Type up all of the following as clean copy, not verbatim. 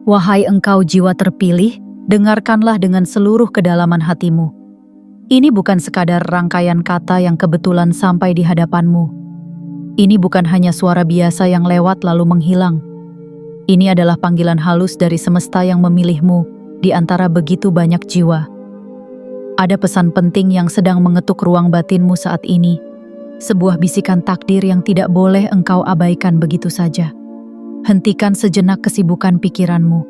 Wahai engkau jiwa terpilih, dengarkanlah dengan seluruh kedalaman hatimu. Ini bukan sekadar rangkaian kata yang kebetulan sampai di hadapanmu. Ini bukan hanya suara biasa yang lewat lalu menghilang. Ini adalah panggilan halus dari semesta yang memilihmu di antara begitu banyak jiwa. Ada pesan penting yang sedang mengetuk ruang batinmu saat ini. Sebuah bisikan takdir yang tidak boleh engkau abaikan begitu saja. Hentikan sejenak kesibukan pikiranmu.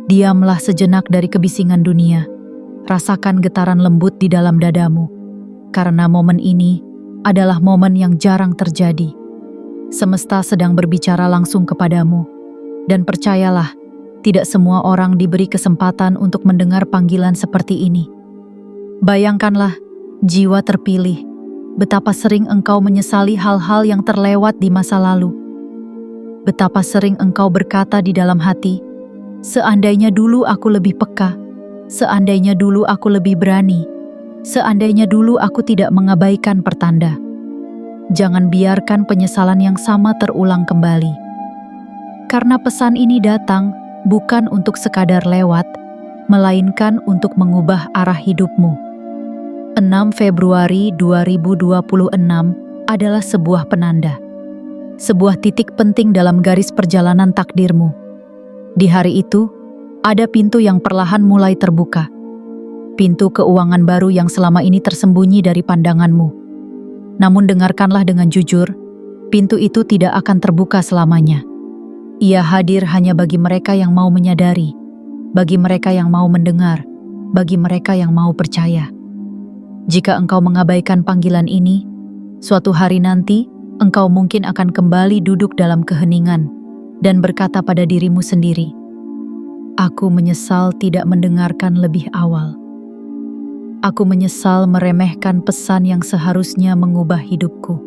Diamlah sejenak dari kebisingan dunia. Rasakan getaran lembut di dalam dadamu. Karena momen ini adalah momen yang jarang terjadi. Semesta sedang berbicara langsung kepadamu. Dan percayalah, tidak semua orang diberi kesempatan untuk mendengar panggilan seperti ini. Bayangkanlah, jiwa terpilih, betapa sering engkau menyesali hal-hal yang terlewat di masa lalu. Betapa sering engkau berkata di dalam hati, seandainya dulu aku lebih peka, seandainya dulu aku lebih berani, seandainya dulu aku tidak mengabaikan pertanda. Jangan biarkan penyesalan yang sama terulang kembali. Karena pesan ini datang bukan untuk sekadar lewat, melainkan untuk mengubah arah hidupmu. 6 Februari 2026 adalah sebuah penanda. Sebuah titik penting dalam garis perjalanan takdirmu. Di hari itu, ada pintu yang perlahan mulai terbuka. Pintu keuangan baru yang selama ini tersembunyi dari pandanganmu. Namun dengarkanlah dengan jujur, pintu itu tidak akan terbuka selamanya. Ia hadir hanya bagi mereka yang mau menyadari, bagi mereka yang mau mendengar, bagi mereka yang mau percaya. Jika engkau mengabaikan panggilan ini, suatu hari nanti, engkau mungkin akan kembali duduk dalam keheningan dan berkata pada dirimu sendiri, "Aku menyesal tidak mendengarkan lebih awal. Aku menyesal meremehkan pesan yang seharusnya mengubah hidupku.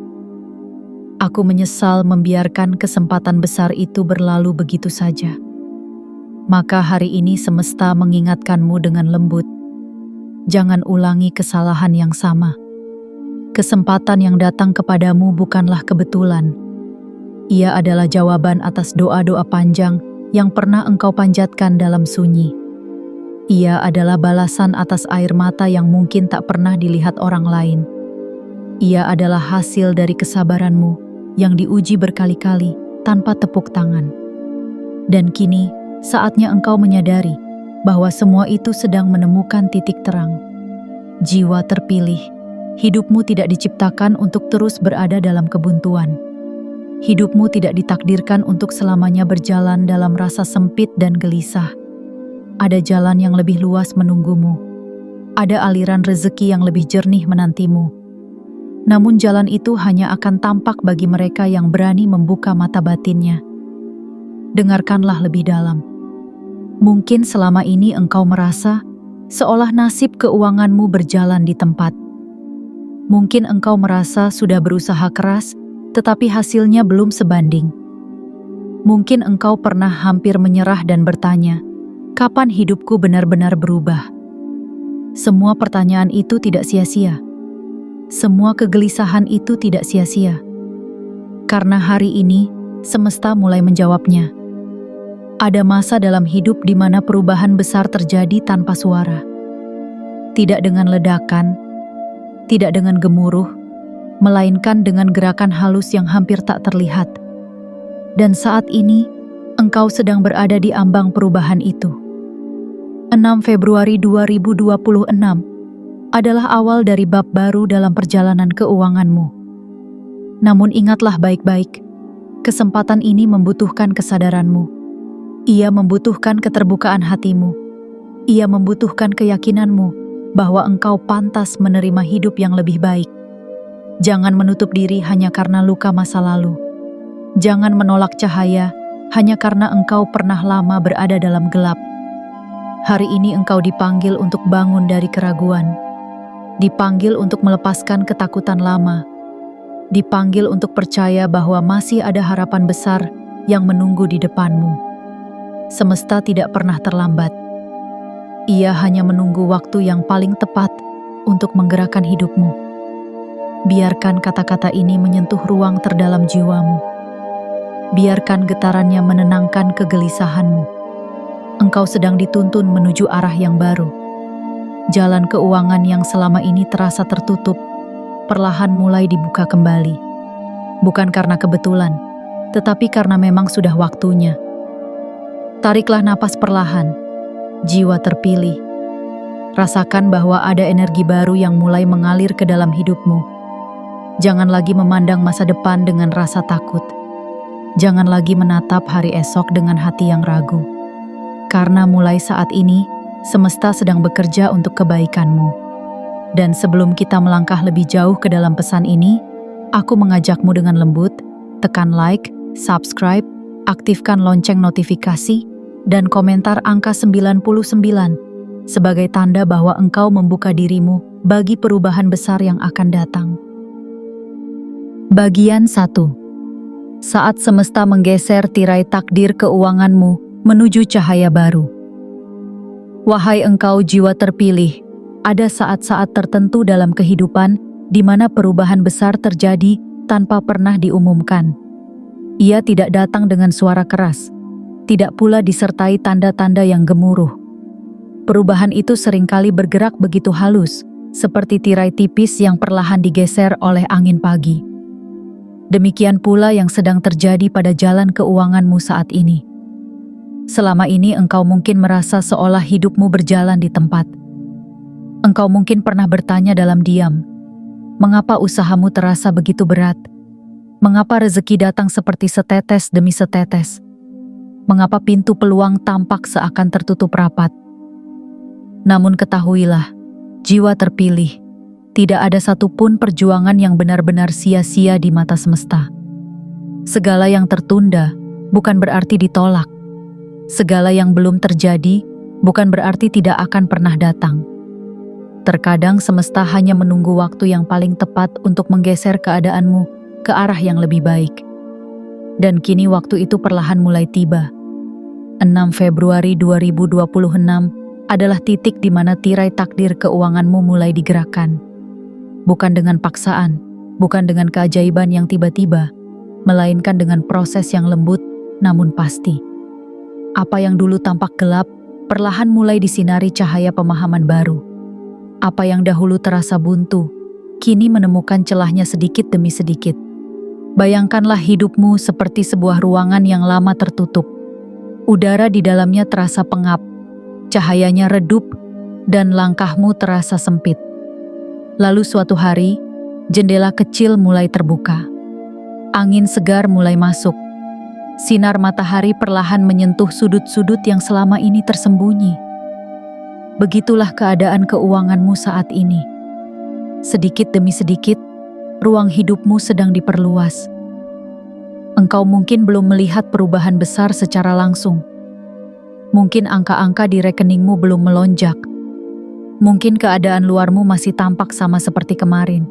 Aku menyesal membiarkan kesempatan besar itu berlalu begitu saja." Maka hari ini semesta mengingatkanmu dengan lembut, jangan ulangi kesalahan yang sama. Kesempatan yang datang kepadamu bukanlah kebetulan. Ia adalah jawaban atas doa-doa panjang yang pernah engkau panjatkan dalam sunyi. Ia adalah balasan atas air mata yang mungkin tak pernah dilihat orang lain. Ia adalah hasil dari kesabaranmu yang diuji berkali-kali tanpa tepuk tangan. Dan kini, saatnya engkau menyadari bahwa semua itu sedang menemukan titik terang. Jiwa terpilih, hidupmu tidak diciptakan untuk terus berada dalam kebuntuan. Hidupmu tidak ditakdirkan untuk selamanya berjalan dalam rasa sempit dan gelisah. Ada jalan yang lebih luas menunggumu. Ada aliran rezeki yang lebih jernih menantimu. Namun jalan itu hanya akan tampak bagi mereka yang berani membuka mata batinnya. Dengarkanlah lebih dalam. Mungkin selama ini engkau merasa seolah nasib keuanganmu berjalan di tempat. Mungkin engkau merasa sudah berusaha keras, tetapi hasilnya belum sebanding. Mungkin engkau pernah hampir menyerah dan bertanya, kapan hidupku benar-benar berubah? Semua pertanyaan itu tidak sia-sia. Semua kegelisahan itu tidak sia-sia. Karena hari ini, semesta mulai menjawabnya. Ada masa dalam hidup di mana perubahan besar terjadi tanpa suara. Tidak dengan ledakan, tidak dengan gemuruh, melainkan dengan gerakan halus yang hampir tak terlihat. Dan saat ini, engkau sedang berada di ambang perubahan itu. 6 Februari 2026 adalah awal dari bab baru dalam perjalanan keuanganmu. Namun ingatlah baik-baik, kesempatan ini membutuhkan kesadaranmu. Ia membutuhkan keterbukaan hatimu. Ia membutuhkan keyakinanmu bahwa engkau pantas menerima hidup yang lebih baik. Jangan menutup diri hanya karena luka masa lalu. Jangan menolak cahaya hanya karena engkau pernah lama berada dalam gelap. Hari ini engkau dipanggil untuk bangun dari keraguan. Dipanggil untuk melepaskan ketakutan lama. Dipanggil untuk percaya bahwa masih ada harapan besar yang menunggu di depanmu. Semesta tidak pernah terlambat. Ia hanya menunggu waktu yang paling tepat untuk menggerakkan hidupmu. Biarkan kata-kata ini menyentuh ruang terdalam jiwamu. Biarkan getarannya menenangkan kegelisahanmu. engkau sedang dituntun menuju arah yang baru. Jalan keuangan yang selama ini terasa tertutup, perlahan mulai dibuka kembali. Bukan karena kebetulan, tetapi karena memang sudah waktunya. Tariklah napas perlahan, jiwa terpilih. Rasakan bahwa ada energi baru yang mulai mengalir ke dalam hidupmu. Jangan lagi memandang masa depan dengan rasa takut. Jangan lagi menatap hari esok dengan hati yang ragu. Karena mulai saat ini, semesta sedang bekerja untuk kebaikanmu. Dan sebelum kita melangkah lebih jauh ke dalam pesan ini, aku mengajakmu dengan lembut, tekan like, subscribe, aktifkan lonceng notifikasi, dan komentar angka 99 sebagai tanda bahwa engkau membuka dirimu bagi perubahan besar yang akan datang. Bagian 1. Saat semesta menggeser tirai takdir keuanganmu menuju cahaya baru. Wahai engkau jiwa terpilih, ada saat-saat tertentu dalam kehidupan di mana perubahan besar terjadi tanpa pernah diumumkan. Ia tidak datang dengan suara keras, tidak pula disertai tanda-tanda yang gemuruh. Perubahan itu seringkali bergerak begitu halus, seperti tirai tipis yang perlahan digeser oleh angin pagi. Demikian pula yang sedang terjadi pada jalan keuanganmu saat ini. Selama ini engkau mungkin merasa seolah hidupmu berjalan di tempat. Engkau mungkin pernah bertanya dalam diam, mengapa usahamu terasa begitu berat? Mengapa rezeki datang seperti setetes demi setetes? Mengapa pintu peluang tampak seakan tertutup rapat? Namun ketahuilah, jiwa terpilih, tidak ada satupun perjuangan yang benar-benar sia-sia di mata semesta. Segala yang tertunda bukan berarti ditolak. Segala yang belum terjadi bukan berarti tidak akan pernah datang. Terkadang semesta hanya menunggu waktu yang paling tepat untuk menggeser keadaanmu ke arah yang lebih baik. Dan kini waktu itu perlahan mulai tiba. 6 Februari 2026 adalah titik di mana tirai takdir keuanganmu mulai digerakkan. Bukan dengan paksaan, bukan dengan keajaiban yang tiba-tiba, melainkan dengan proses yang lembut namun pasti. Apa yang dulu tampak gelap, perlahan mulai disinari cahaya pemahaman baru. Apa yang dahulu terasa buntu, kini menemukan celahnya sedikit demi sedikit. Bayangkanlah hidupmu seperti sebuah ruangan yang lama tertutup. Udara di dalamnya terasa pengap, cahayanya redup, dan langkahmu terasa sempit. Lalu suatu hari, jendela kecil mulai terbuka. Angin segar mulai masuk. Sinar matahari perlahan menyentuh sudut-sudut yang selama ini tersembunyi. Begitulah keadaan keuanganmu saat ini. Sedikit demi sedikit, ruang hidupmu sedang diperluas. Engkau mungkin belum melihat perubahan besar secara langsung. Mungkin angka-angka di rekeningmu belum melonjak. Mungkin keadaan luarmu masih tampak sama seperti kemarin.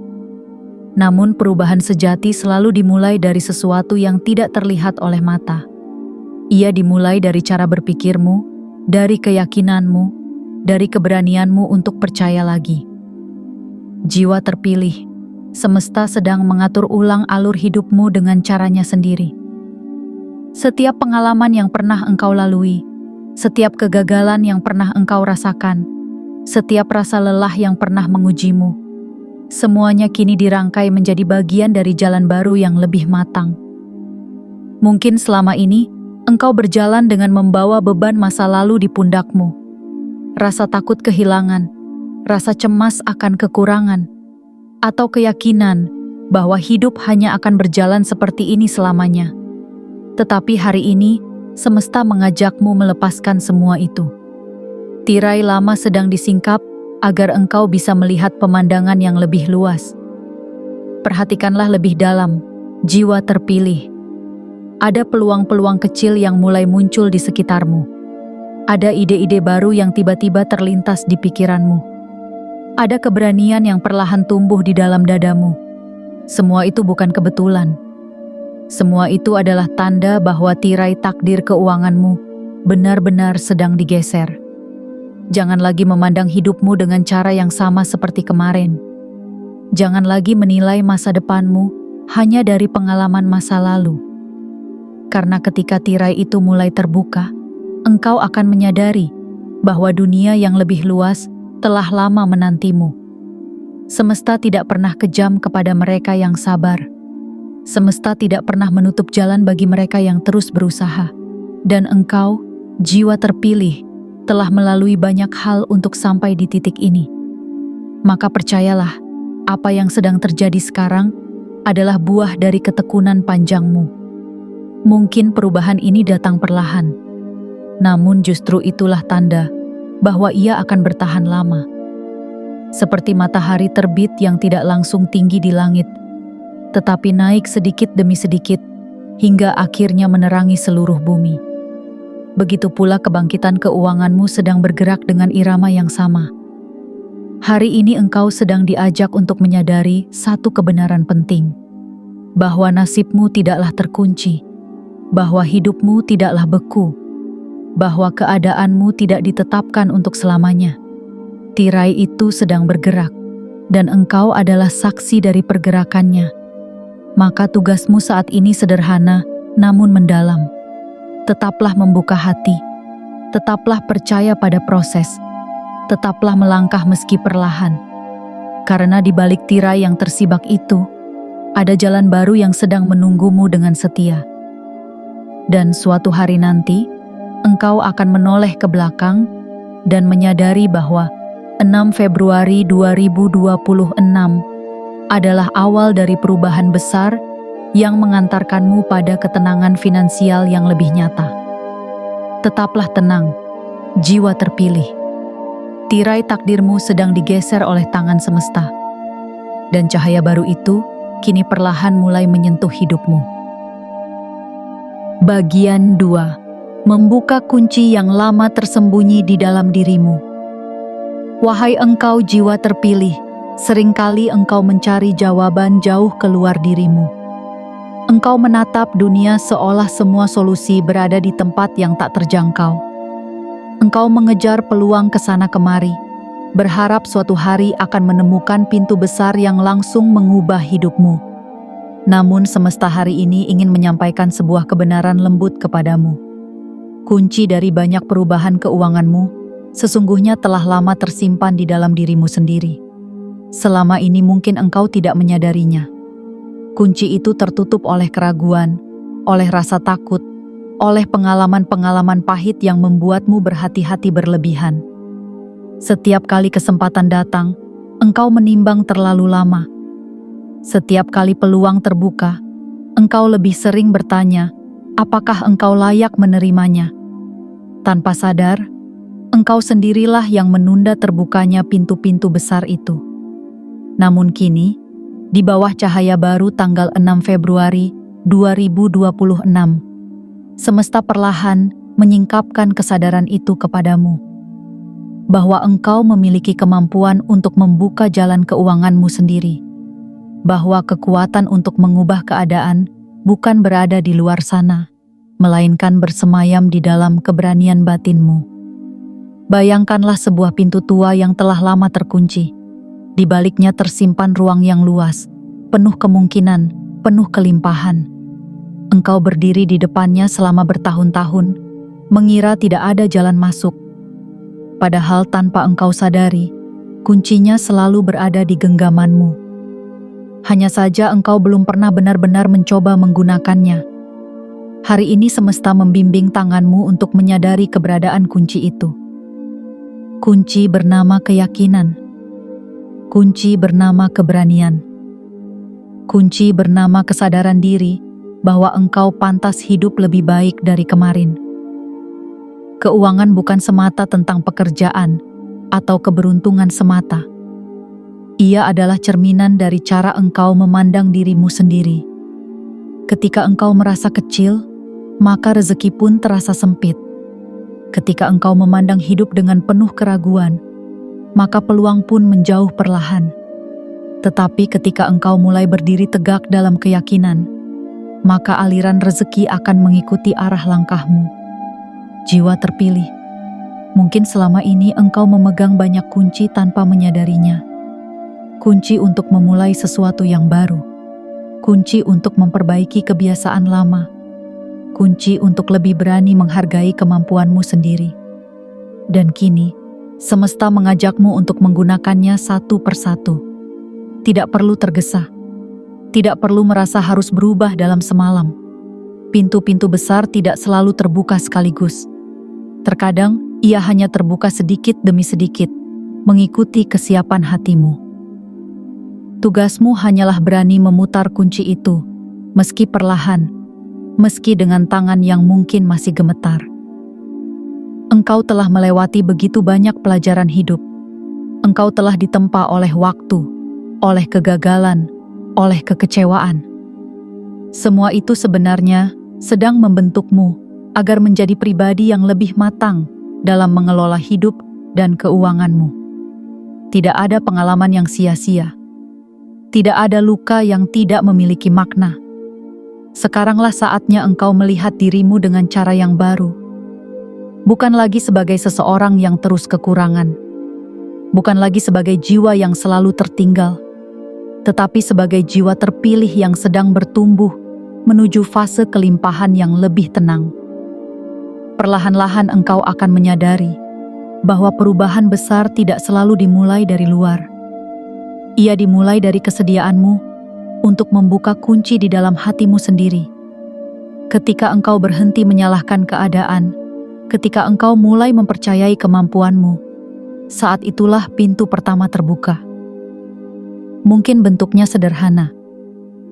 Namun perubahan sejati selalu dimulai dari sesuatu yang tidak terlihat oleh mata. Ia dimulai dari cara berpikirmu, dari keyakinanmu, dari keberanianmu untuk percaya lagi. Jiwa terpilih, semesta sedang mengatur ulang alur hidupmu dengan caranya sendiri. Setiap pengalaman yang pernah engkau lalui, setiap kegagalan yang pernah engkau rasakan, setiap rasa lelah yang pernah mengujimu, semuanya kini dirangkai menjadi bagian dari jalan baru yang lebih matang. Mungkin selama ini, engkau berjalan dengan membawa beban masa lalu di pundakmu. Rasa takut kehilangan, rasa cemas akan kekurangan, atau keyakinan bahwa hidup hanya akan berjalan seperti ini selamanya. Tetapi hari ini, semesta mengajakmu melepaskan semua itu. Tirai lama sedang disingkap, agar engkau bisa melihat pemandangan yang lebih luas. Perhatikanlah lebih dalam, jiwa terpilih. Ada peluang-peluang kecil yang mulai muncul di sekitarmu. Ada ide-ide baru yang tiba-tiba terlintas di pikiranmu. Ada keberanian yang perlahan tumbuh di dalam dadamu. Semua itu bukan kebetulan. Semua itu adalah tanda bahwa tirai takdir keuanganmu benar-benar sedang digeser. Jangan lagi memandang hidupmu dengan cara yang sama seperti kemarin. Jangan lagi menilai masa depanmu hanya dari pengalaman masa lalu. Karena ketika tirai itu mulai terbuka, engkau akan menyadari bahwa dunia yang lebih luas telah lama menantimu. Semesta tidak pernah kejam kepada mereka yang sabar. Semesta tidak pernah menutup jalan bagi mereka yang terus berusaha. Dan engkau, jiwa terpilih, telah melalui banyak hal untuk sampai di titik ini. Maka percayalah, apa yang sedang terjadi sekarang adalah buah dari ketekunan panjangmu. Mungkin perubahan ini datang perlahan, namun justru itulah tanda bahwa ia akan bertahan lama. Seperti matahari terbit yang tidak langsung tinggi di langit, tetapi naik sedikit demi sedikit hingga akhirnya menerangi seluruh bumi. Begitu pula kebangkitan keuanganmu sedang bergerak dengan irama yang sama. Hari ini engkau sedang diajak untuk menyadari satu kebenaran penting, bahwa nasibmu tidaklah terkunci, bahwa hidupmu tidaklah beku, bahwa keadaanmu tidak ditetapkan untuk selamanya. Tirai itu sedang bergerak, dan engkau adalah saksi dari pergerakannya. Maka tugasmu saat ini sederhana, namun mendalam. Tetaplah membuka hati, tetaplah percaya pada proses, tetaplah melangkah meski perlahan. Karena di balik tirai yang tersibak itu, ada jalan baru yang sedang menunggumu dengan setia. Dan suatu hari nanti, engkau akan menoleh ke belakang dan menyadari bahwa 6 Februari 2026 adalah awal dari perubahan besar yang mengantarkanmu pada ketenangan finansial yang lebih nyata. Tetaplah tenang, jiwa terpilih. Tirai takdirmu sedang digeser oleh tangan semesta, dan cahaya baru itu kini perlahan mulai menyentuh hidupmu. Bagian 2. Membuka kunci yang lama tersembunyi di dalam dirimu. Wahai engkau jiwa terpilih, seringkali engkau mencari jawaban jauh keluar dirimu. Engkau menatap dunia seolah semua solusi berada di tempat yang tak terjangkau. Engkau mengejar peluang ke sana kemari, berharap suatu hari akan menemukan pintu besar yang langsung mengubah hidupmu. Namun semesta hari ini ingin menyampaikan sebuah kebenaran lembut kepadamu. Kunci dari banyak perubahan keuanganmu sesungguhnya telah lama tersimpan di dalam dirimu sendiri. Selama ini mungkin engkau tidak menyadarinya. Kunci itu tertutup oleh keraguan, oleh rasa takut, oleh pengalaman-pengalaman pahit yang membuatmu berhati-hati berlebihan. Setiap kali kesempatan datang, engkau menimbang terlalu lama. Setiap kali peluang terbuka, engkau lebih sering bertanya, apakah engkau layak menerimanya? Tanpa sadar, engkau sendirilah yang menunda terbukanya pintu-pintu besar itu. Namun kini, di bawah cahaya baru tanggal 6 Februari 2026, semesta perlahan menyingkapkan kesadaran itu kepadamu. Bahwa engkau memiliki kemampuan untuk membuka jalan keuanganmu sendiri. Bahwa kekuatan untuk mengubah keadaan bukan berada di luar sana, melainkan bersemayam di dalam keberanian batinmu. Bayangkanlah sebuah pintu tua yang telah lama terkunci. Di baliknya tersimpan ruang yang luas, penuh kemungkinan, penuh kelimpahan. Engkau berdiri di depannya selama bertahun-tahun, mengira tidak ada jalan masuk. Padahal tanpa engkau sadari, kuncinya selalu berada di genggamanmu. Hanya saja engkau belum pernah benar-benar mencoba menggunakannya. Hari ini semesta membimbing tanganmu untuk menyadari keberadaan kunci itu. Kunci bernama keyakinan. Kunci bernama keberanian. Kunci bernama kesadaran diri bahwa engkau pantas hidup lebih baik dari kemarin. Keuangan bukan semata tentang pekerjaan atau keberuntungan semata. Ia adalah cerminan dari cara engkau memandang dirimu sendiri. Ketika engkau merasa kecil, maka rezeki pun terasa sempit. Ketika engkau memandang hidup dengan penuh keraguan, maka peluang pun menjauh perlahan. Tetapi ketika engkau mulai berdiri tegak dalam keyakinan, maka aliran rezeki akan mengikuti arah langkahmu. Jiwa terpilih, mungkin selama ini engkau memegang banyak kunci tanpa menyadarinya. Kunci untuk memulai sesuatu yang baru. Kunci untuk memperbaiki kebiasaan lama. kunci untuk lebih berani menghargai kemampuanmu sendiri. Dan kini, semesta mengajakmu untuk menggunakannya satu persatu. Tidak perlu tergesa. Tidak perlu merasa harus berubah dalam semalam. Pintu-pintu besar tidak selalu terbuka sekaligus. Terkadang, ia hanya terbuka sedikit demi sedikit, mengikuti kesiapan hatimu. Tugasmu hanyalah berani memutar kunci itu, meski perlahan, meski dengan tangan yang mungkin masih gemetar. Engkau telah melewati begitu banyak pelajaran hidup. Engkau telah ditempa oleh waktu, oleh kegagalan, oleh kekecewaan. Semua itu sebenarnya sedang membentukmu agar menjadi pribadi yang lebih matang dalam mengelola hidup dan keuanganmu. Tidak ada pengalaman yang sia-sia. Tidak ada luka yang tidak memiliki makna. Sekaranglah saatnya engkau melihat dirimu dengan cara yang baru. Bukan lagi sebagai seseorang yang terus kekurangan. Bukan lagi sebagai jiwa yang selalu tertinggal. Tetapi sebagai jiwa terpilih yang sedang bertumbuh menuju fase kelimpahan yang lebih tenang. Perlahan-lahan engkau akan menyadari bahwa perubahan besar tidak selalu dimulai dari luar. Ia dimulai dari kesediaanmu untuk membuka kunci di dalam hatimu sendiri. Ketika engkau berhenti menyalahkan keadaan, ketika engkau mulai mempercayai kemampuanmu, saat itulah pintu pertama terbuka. Mungkin bentuknya sederhana,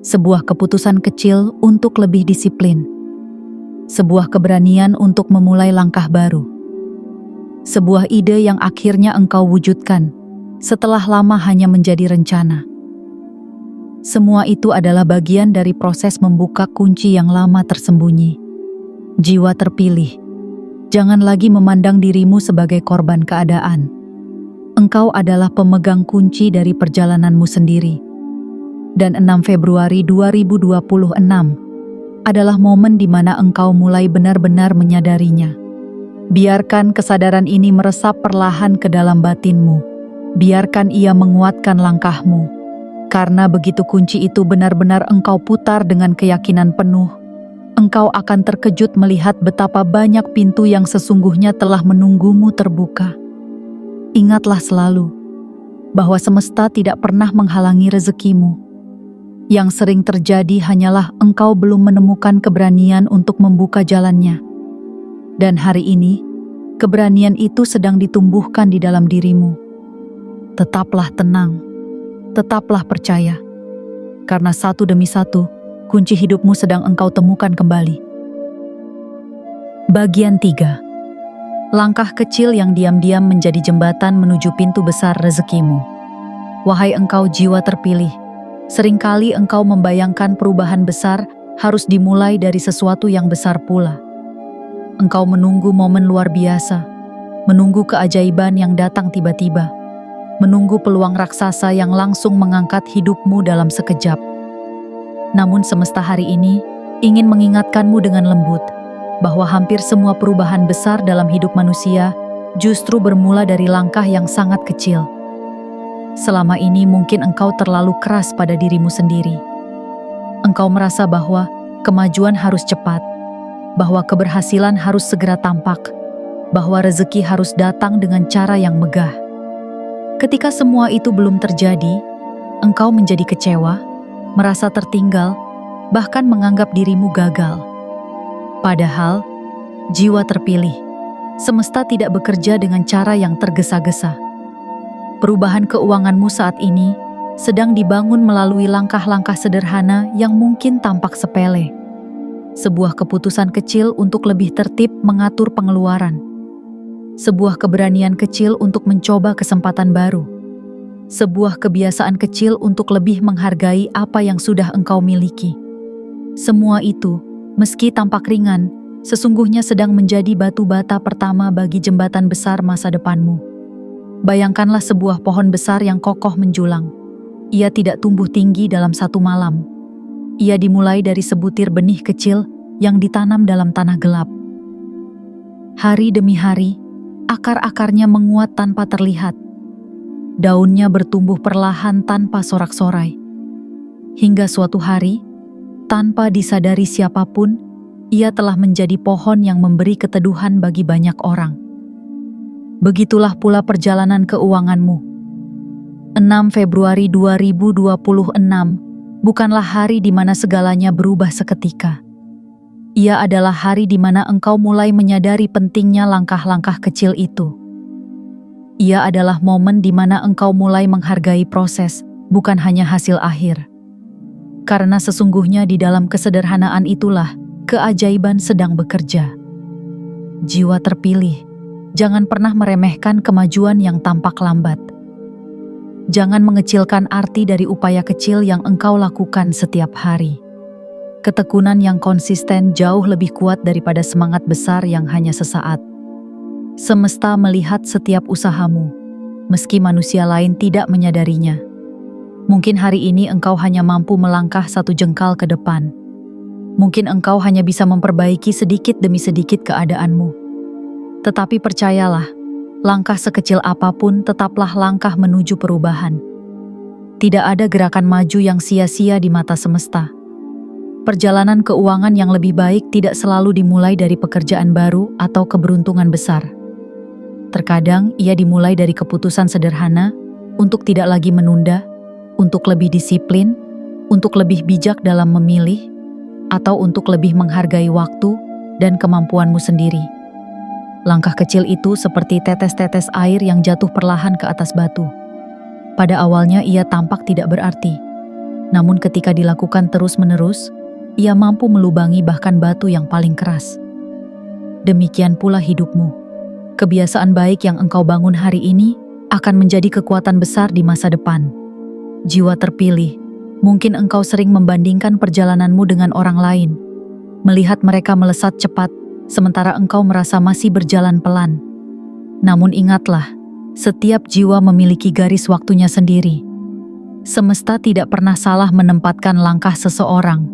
sebuah keputusan kecil untuk lebih disiplin, sebuah keberanian untuk memulai langkah baru, sebuah ide yang akhirnya engkau wujudkan setelah lama hanya menjadi rencana. Semua itu adalah bagian dari proses membuka kunci yang lama tersembunyi. Jiwa terpilih, jangan lagi memandang dirimu sebagai korban keadaan. Engkau adalah pemegang kunci dari perjalananmu sendiri. Dan 6 Februari 2026 adalah momen di mana engkau mulai benar-benar menyadarinya. Biarkan kesadaran ini meresap perlahan ke dalam batinmu. Biarkan ia menguatkan langkahmu. Karena begitu kunci itu benar-benar engkau putar dengan keyakinan penuh, engkau akan terkejut melihat betapa banyak pintu yang sesungguhnya telah menunggumu terbuka. Ingatlah selalu bahwa semesta tidak pernah menghalangi rezekimu. Yang sering terjadi hanyalah engkau belum menemukan keberanian untuk membuka jalannya. Dan hari ini, keberanian itu sedang ditumbuhkan di dalam dirimu. Tetaplah tenang, tetaplah percaya, karena satu demi satu, kunci hidupmu sedang engkau temukan kembali. Bagian 3. Langkah kecil yang diam-diam menjadi jembatan menuju pintu besar rezekimu. Wahai engkau jiwa terpilih, seringkali engkau membayangkan perubahan besar harus dimulai dari sesuatu yang besar pula. Engkau menunggu momen luar biasa, menunggu keajaiban yang datang tiba-tiba, menunggu peluang raksasa yang langsung mengangkat hidupmu dalam sekejap. Namun semesta hari ini ingin mengingatkanmu dengan lembut bahwa hampir semua perubahan besar dalam hidup manusia justru bermula dari langkah yang sangat kecil. Selama ini mungkin engkau terlalu keras pada dirimu sendiri. Engkau merasa bahwa kemajuan harus cepat, bahwa keberhasilan harus segera tampak, bahwa rezeki harus datang dengan cara yang megah. Ketika semua itu belum terjadi, engkau menjadi kecewa, merasa tertinggal, bahkan menganggap dirimu gagal. Padahal, jiwa terpilih, semesta tidak bekerja dengan cara yang tergesa-gesa. Perubahan keuanganmu saat ini sedang dibangun melalui langkah-langkah sederhana yang mungkin tampak sepele. Sebuah keputusan kecil untuk lebih tertib mengatur pengeluaran. Sebuah keberanian kecil untuk mencoba kesempatan baru. Sebuah kebiasaan kecil untuk lebih menghargai apa yang sudah engkau miliki. Semua itu, meski tampak ringan, sesungguhnya sedang menjadi batu bata pertama bagi jembatan besar masa depanmu. Bayangkanlah sebuah pohon besar yang kokoh menjulang. Ia tidak tumbuh tinggi dalam satu malam. Ia dimulai dari sebutir benih kecil yang ditanam dalam tanah gelap. Hari demi hari, akar-akarnya menguat tanpa terlihat. Daunnya bertumbuh perlahan tanpa sorak-sorai. Hingga suatu hari, tanpa disadari siapapun, ia telah menjadi pohon yang memberi keteduhan bagi banyak orang. Begitulah pula perjalanan keuanganmu. 6 Februari 2026 bukanlah hari di mana segalanya berubah seketika. Ia adalah hari di mana engkau mulai menyadari pentingnya langkah-langkah kecil itu. Ia adalah momen di mana engkau mulai menghargai proses, bukan hanya hasil akhir. Karena sesungguhnya di dalam kesederhanaan itulah keajaiban sedang bekerja. Jiwa terpilih, jangan pernah meremehkan kemajuan yang tampak lambat. Jangan mengecilkan arti dari upaya kecil yang engkau lakukan setiap hari. Ketekunan yang konsisten jauh lebih kuat daripada semangat besar yang hanya sesaat. Semesta melihat setiap usahamu, meski manusia lain tidak menyadarinya. Mungkin hari ini engkau hanya mampu melangkah 1 jengkal ke depan. Mungkin engkau hanya bisa memperbaiki sedikit demi sedikit keadaanmu. Tetapi percayalah, langkah sekecil apapun tetaplah langkah menuju perubahan. Tidak ada gerakan maju yang sia-sia di mata semesta. Perjalanan keuangan yang lebih baik tidak selalu dimulai dari pekerjaan baru atau keberuntungan besar. Terkadang ia dimulai dari keputusan sederhana untuk tidak lagi menunda, untuk lebih disiplin, untuk lebih bijak dalam memilih, atau untuk lebih menghargai waktu dan kemampuanmu sendiri. Langkah kecil itu seperti tetes-tetes air yang jatuh perlahan ke atas batu. Pada awalnya ia tampak tidak berarti, namun ketika dilakukan terus-menerus, ia mampu melubangi bahkan batu yang paling keras. Demikian pula hidupmu. Kebiasaan baik yang engkau bangun hari ini akan menjadi kekuatan besar di masa depan. Jiwa terpilih, mungkin engkau sering membandingkan perjalananmu dengan orang lain, melihat mereka melesat cepat, sementara engkau merasa masih berjalan pelan. Namun ingatlah, setiap jiwa memiliki garis waktunya sendiri. Semesta tidak pernah salah menempatkan langkah seseorang.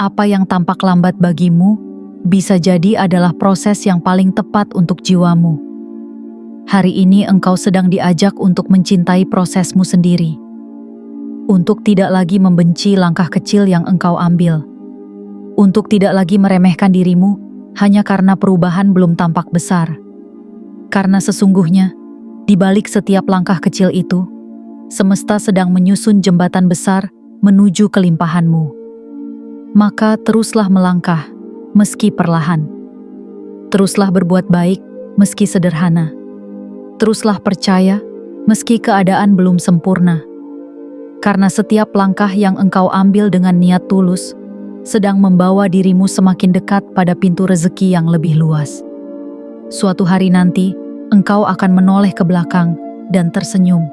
Apa yang tampak lambat bagimu, bisa jadi adalah proses yang paling tepat untuk jiwamu. Hari ini engkau sedang diajak untuk mencintai prosesmu sendiri. Untuk tidak lagi membenci langkah kecil yang engkau ambil. Untuk tidak lagi meremehkan dirimu, hanya karena perubahan belum tampak besar. Karena sesungguhnya, di balik setiap langkah kecil itu, semesta sedang menyusun jembatan besar menuju kelimpahanmu. Maka teruslah melangkah, meski perlahan. Teruslah berbuat baik, meski sederhana. Teruslah percaya, meski keadaan belum sempurna. Karena setiap langkah yang engkau ambil dengan niat tulus, sedang membawa dirimu semakin dekat pada pintu rezeki yang lebih luas. Suatu hari nanti, engkau akan menoleh ke belakang dan tersenyum.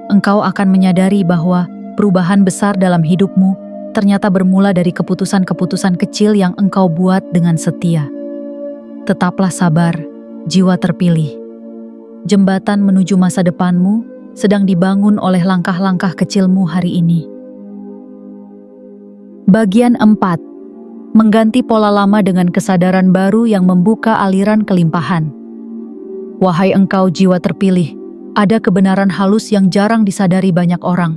Engkau akan menyadari bahwa perubahan besar dalam hidupmu ternyata bermula dari keputusan-keputusan kecil yang engkau buat dengan setia. Tetaplah sabar, jiwa terpilih. Jembatan menuju masa depanmu sedang dibangun oleh langkah-langkah kecilmu hari ini. Bagian 4. Mengganti pola lama dengan kesadaran baru yang membuka aliran kelimpahan. Wahai engkau jiwa terpilih, ada kebenaran halus yang jarang disadari banyak orang.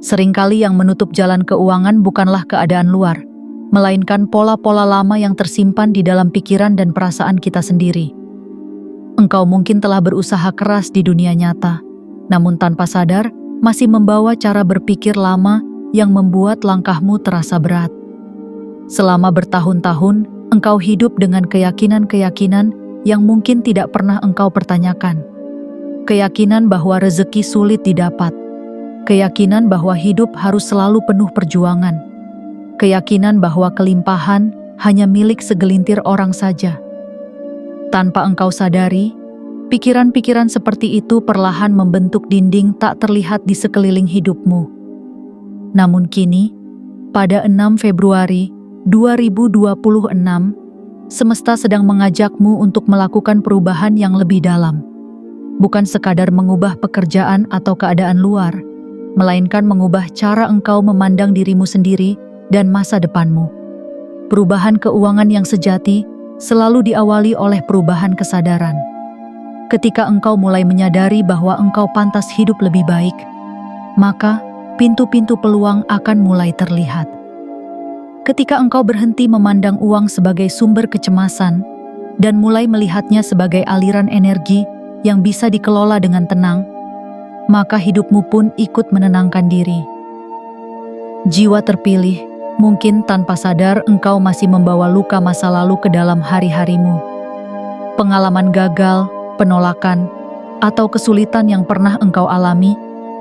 Seringkali yang menutup jalan keuangan bukanlah keadaan luar, melainkan pola-pola lama yang tersimpan di dalam pikiran dan perasaan kita sendiri. Engkau mungkin telah berusaha keras di dunia nyata, namun tanpa sadar masih membawa cara berpikir lama yang membuat langkahmu terasa berat. Selama bertahun-tahun, engkau hidup dengan keyakinan-keyakinan yang mungkin tidak pernah engkau pertanyakan. Keyakinan bahwa rezeki sulit didapat. Keyakinan bahwa hidup harus selalu penuh perjuangan. Keyakinan bahwa kelimpahan hanya milik segelintir orang saja. Tanpa engkau sadari, pikiran-pikiran seperti itu perlahan membentuk dinding tak terlihat di sekeliling hidupmu. Namun kini, pada 6 Februari 2026, semesta sedang mengajakmu untuk melakukan perubahan yang lebih dalam. Bukan sekadar mengubah pekerjaan atau keadaan luar, melainkan mengubah cara engkau memandang dirimu sendiri dan masa depanmu. Perubahan keuangan yang sejati selalu diawali oleh perubahan kesadaran. Ketika engkau mulai menyadari bahwa engkau pantas hidup lebih baik, maka pintu-pintu peluang akan mulai terlihat. Ketika engkau berhenti memandang uang sebagai sumber kecemasan dan mulai melihatnya sebagai aliran energi yang bisa dikelola dengan tenang, maka hidupmu pun ikut menenangkan diri. Jiwa terpilih, mungkin tanpa sadar engkau masih membawa luka masa lalu ke dalam hari-harimu. Pengalaman gagal, penolakan, atau kesulitan yang pernah engkau alami,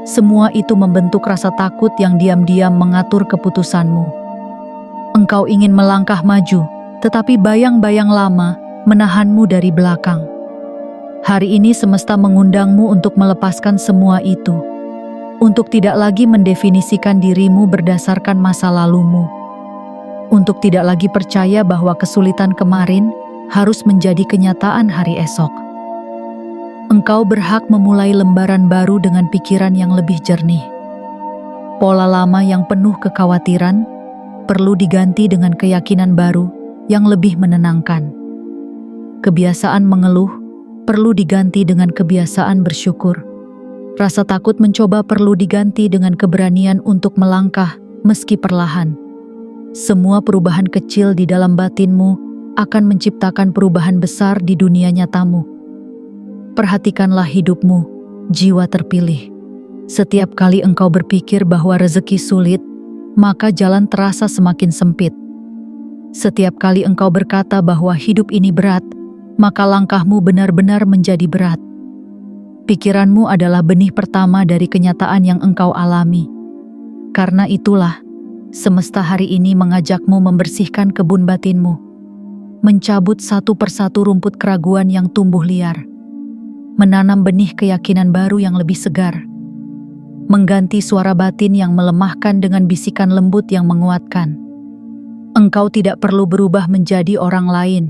semua itu membentuk rasa takut yang diam-diam mengatur keputusanmu. Engkau ingin melangkah maju, tetapi bayang-bayang lama menahanmu dari belakang. Hari ini semesta mengundangmu untuk melepaskan semua itu, untuk tidak lagi mendefinisikan dirimu berdasarkan masa lalumu, untuk tidak lagi percaya bahwa kesulitan kemarin harus menjadi kenyataan hari esok. Engkau berhak memulai lembaran baru dengan pikiran yang lebih jernih. Pola lama yang penuh kekhawatiran perlu diganti dengan keyakinan baru yang lebih menenangkan. Kebiasaan mengeluh perlu diganti dengan kebiasaan bersyukur. Rasa takut mencoba perlu diganti dengan keberanian untuk melangkah meski perlahan. Semua perubahan kecil di dalam batinmu akan menciptakan perubahan besar di dunia nyatamu. Perhatikanlah hidupmu, jiwa terpilih. Setiap kali engkau berpikir bahwa rezeki sulit, maka jalan terasa semakin sempit. Setiap kali engkau berkata bahwa hidup ini berat, maka langkahmu benar-benar menjadi berat. Pikiranmu adalah benih pertama dari kenyataan yang engkau alami. Karena itulah, semesta hari ini mengajakmu membersihkan kebun batinmu, mencabut satu persatu rumput keraguan yang tumbuh liar, menanam benih keyakinan baru yang lebih segar, mengganti suara batin yang melemahkan dengan bisikan lembut yang menguatkan. Engkau tidak perlu berubah menjadi orang lain.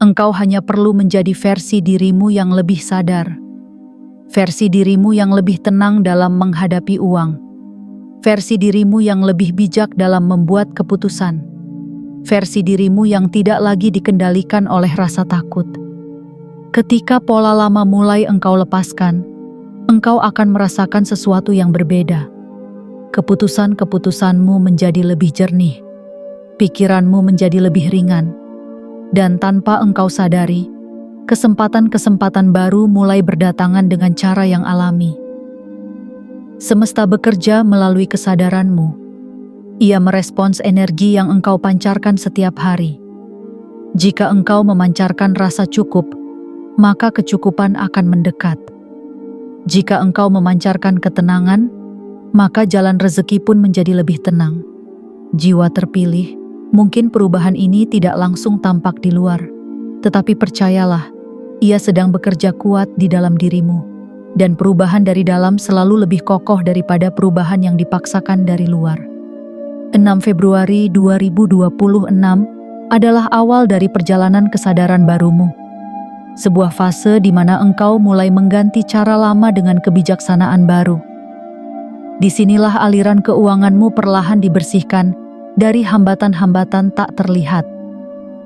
Engkau hanya perlu menjadi versi dirimu yang lebih sadar. Versi dirimu yang lebih tenang dalam menghadapi uang. Versi dirimu yang lebih bijak dalam membuat keputusan. Versi dirimu yang tidak lagi dikendalikan oleh rasa takut. Ketika pola lama mulai engkau lepaskan, engkau akan merasakan sesuatu yang berbeda. Keputusan-keputusanmu menjadi lebih jernih. Pikiranmu menjadi lebih ringan. Dan tanpa engkau sadari, kesempatan-kesempatan baru mulai berdatangan dengan cara yang alami. Semesta bekerja melalui kesadaranmu. Ia merespons energi yang engkau pancarkan setiap hari. Jika engkau memancarkan rasa cukup, maka kecukupan akan mendekat. Jika engkau memancarkan ketenangan, maka jalan rezeki pun menjadi lebih tenang. Jiwa terpilih, mungkin perubahan ini tidak langsung tampak di luar, tetapi percayalah, ia sedang bekerja kuat di dalam dirimu, dan perubahan dari dalam selalu lebih kokoh daripada perubahan yang dipaksakan dari luar. 6 Februari 2026 adalah awal dari perjalanan kesadaran barumu. Sebuah fase di mana engkau mulai mengganti cara lama dengan kebijaksanaan baru. Disinilah aliran keuanganmu perlahan dibersihkan dari hambatan-hambatan tak terlihat.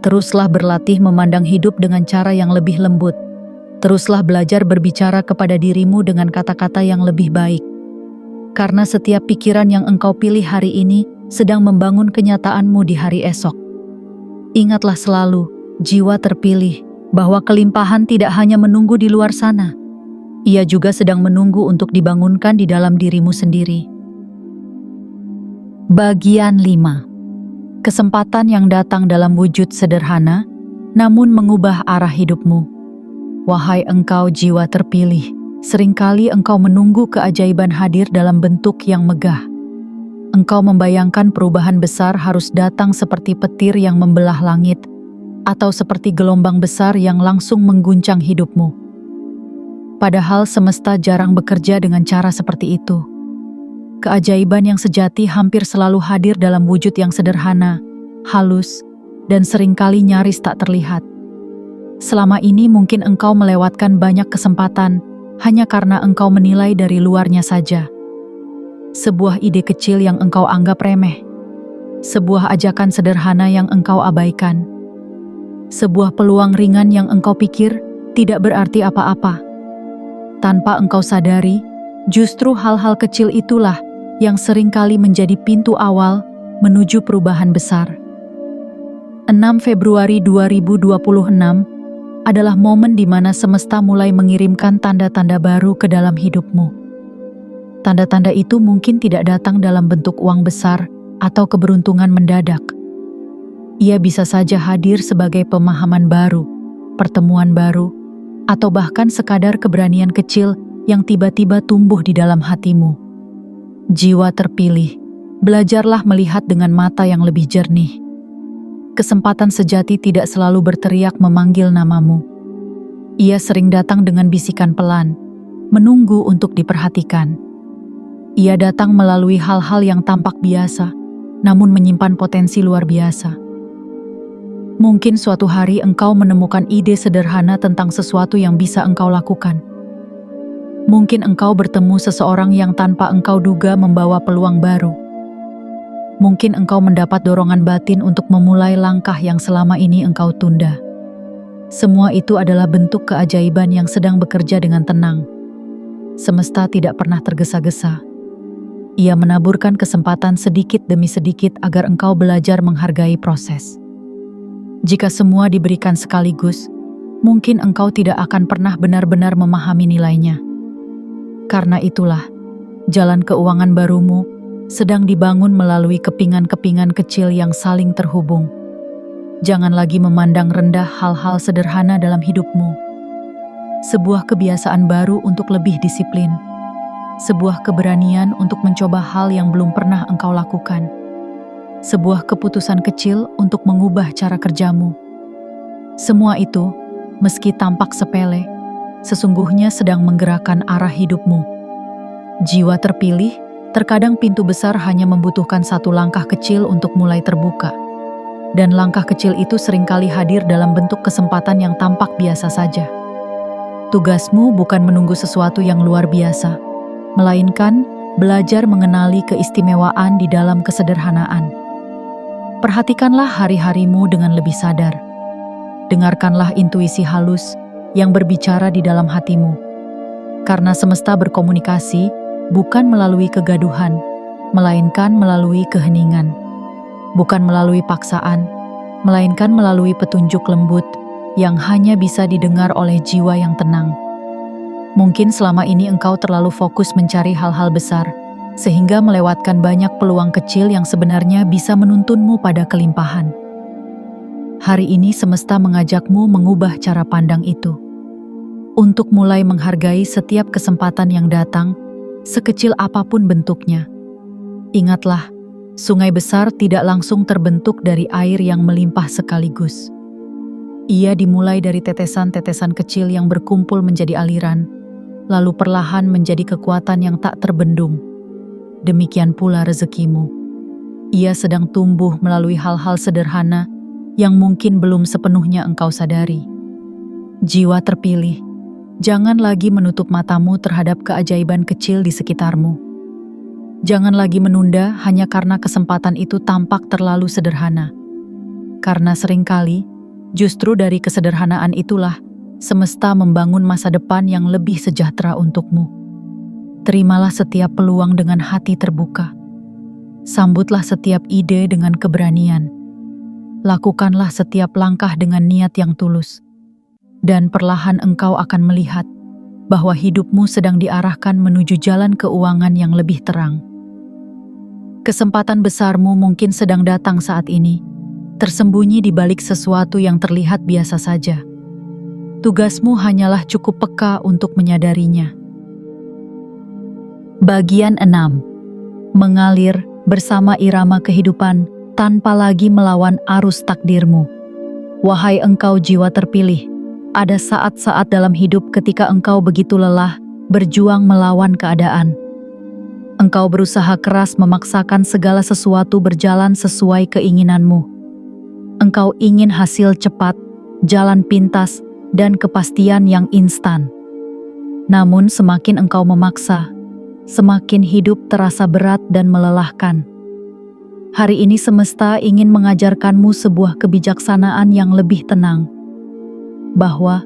Teruslah berlatih memandang hidup dengan cara yang lebih lembut. Teruslah belajar berbicara kepada dirimu dengan kata-kata yang lebih baik. Karena setiap pikiran yang engkau pilih hari ini sedang membangun kenyataanmu di hari esok. Ingatlah selalu, jiwa terpilih, bahwa kelimpahan tidak hanya menunggu di luar sana. Ia juga sedang menunggu untuk dibangunkan di dalam dirimu sendiri. Bagian 5. Kesempatan yang datang dalam wujud sederhana, namun mengubah arah hidupmu. Wahai engkau jiwa terpilih, seringkali engkau menunggu keajaiban hadir dalam bentuk yang megah. Engkau membayangkan perubahan besar harus datang seperti petir yang membelah langit, atau seperti gelombang besar yang langsung mengguncang hidupmu. Padahal semesta jarang bekerja dengan cara seperti itu. Keajaiban yang sejati hampir selalu hadir dalam wujud yang sederhana, halus, dan seringkali nyaris tak terlihat. Selama ini mungkin engkau melewatkan banyak kesempatan hanya karena engkau menilai dari luarnya saja. Sebuah ide kecil yang engkau anggap remeh. Sebuah ajakan sederhana yang engkau abaikan. Sebuah peluang ringan yang engkau pikir tidak berarti apa-apa. Tanpa engkau sadari, justru hal-hal kecil itulah yang seringkali menjadi pintu awal menuju perubahan besar. 6 Februari 2026 adalah momen di mana semesta mulai mengirimkan tanda-tanda baru ke dalam hidupmu. Tanda-tanda itu mungkin tidak datang dalam bentuk uang besar atau keberuntungan mendadak. Ia bisa saja hadir sebagai pemahaman baru, pertemuan baru, atau bahkan sekadar keberanian kecil yang tiba-tiba tumbuh di dalam hatimu. Jiwa terpilih, belajarlah melihat dengan mata yang lebih jernih. Kesempatan sejati tidak selalu berteriak memanggil namamu. Ia sering datang dengan bisikan pelan, menunggu untuk diperhatikan. Ia datang melalui hal-hal yang tampak biasa, namun menyimpan potensi luar biasa. Mungkin suatu hari engkau menemukan ide sederhana tentang sesuatu yang bisa engkau lakukan. Mungkin engkau bertemu seseorang yang tanpa engkau duga membawa peluang baru. Mungkin engkau mendapat dorongan batin untuk memulai langkah yang selama ini engkau tunda. Semua itu adalah bentuk keajaiban yang sedang bekerja dengan tenang. Semesta tidak pernah tergesa-gesa. Ia menaburkan kesempatan sedikit demi sedikit agar engkau belajar menghargai proses. Jika semua diberikan sekaligus, mungkin engkau tidak akan pernah benar-benar memahami nilainya. Karena itulah, jalan keuangan barumu sedang dibangun melalui kepingan-kepingan kecil yang saling terhubung. Jangan lagi memandang rendah hal-hal sederhana dalam hidupmu. Sebuah kebiasaan baru untuk lebih disiplin. Sebuah keberanian untuk mencoba hal yang belum pernah engkau lakukan. Sebuah keputusan kecil untuk mengubah cara kerjamu. Semua itu, meski tampak sepele, sesungguhnya sedang menggerakkan arah hidupmu. Jiwa terpilih, terkadang pintu besar hanya membutuhkan satu langkah kecil untuk mulai terbuka. Dan langkah kecil itu seringkali hadir dalam bentuk kesempatan yang tampak biasa saja. Tugasmu bukan menunggu sesuatu yang luar biasa, melainkan belajar mengenali keistimewaan di dalam kesederhanaan. Perhatikanlah hari-harimu dengan lebih sadar. Dengarkanlah intuisi halus yang berbicara di dalam hatimu. Karena semesta berkomunikasi bukan melalui kegaduhan, melainkan melalui keheningan. Bukan melalui paksaan, melainkan melalui petunjuk lembut yang hanya bisa didengar oleh jiwa yang tenang. Mungkin selama ini engkau terlalu fokus mencari hal-hal besar, sehingga melewatkan banyak peluang kecil yang sebenarnya bisa menuntunmu pada kelimpahan. Hari ini semesta mengajakmu mengubah cara pandang itu. Untuk mulai menghargai setiap kesempatan yang datang, sekecil apapun bentuknya. Ingatlah, sungai besar tidak langsung terbentuk dari air yang melimpah sekaligus. Ia dimulai dari tetesan-tetesan kecil yang berkumpul menjadi aliran, lalu perlahan menjadi kekuatan yang tak terbendung. Demikian pula rezekimu. Ia sedang tumbuh melalui hal-hal sederhana yang mungkin belum sepenuhnya engkau sadari. Jiwa terpilih, jangan lagi menutup matamu terhadap keajaiban kecil di sekitarmu. Jangan lagi menunda hanya karena kesempatan itu tampak terlalu sederhana. Karena seringkali, justru dari kesederhanaan itulah semesta membangun masa depan yang lebih sejahtera untukmu. Terimalah setiap peluang dengan hati terbuka. Sambutlah setiap ide dengan keberanian. Lakukanlah setiap langkah dengan niat yang tulus. Dan perlahan engkau akan melihat bahwa hidupmu sedang diarahkan menuju jalan keuangan yang lebih terang. Kesempatan besarmu mungkin sedang datang saat ini, tersembunyi di balik sesuatu yang terlihat biasa saja. Tugasmu hanyalah cukup peka untuk menyadarinya. Bagian 6. Mengalir bersama irama kehidupan tanpa lagi melawan arus takdirmu. Wahai engkau jiwa terpilih, ada saat-saat dalam hidup ketika engkau begitu lelah berjuang melawan keadaan. Engkau berusaha keras memaksakan segala sesuatu berjalan sesuai keinginanmu. Engkau ingin hasil cepat, jalan pintas, dan kepastian yang instan. Namun semakin engkau memaksa, semakin hidup terasa berat dan melelahkan. Hari ini semesta ingin mengajarkanmu sebuah kebijaksanaan yang lebih tenang. Bahwa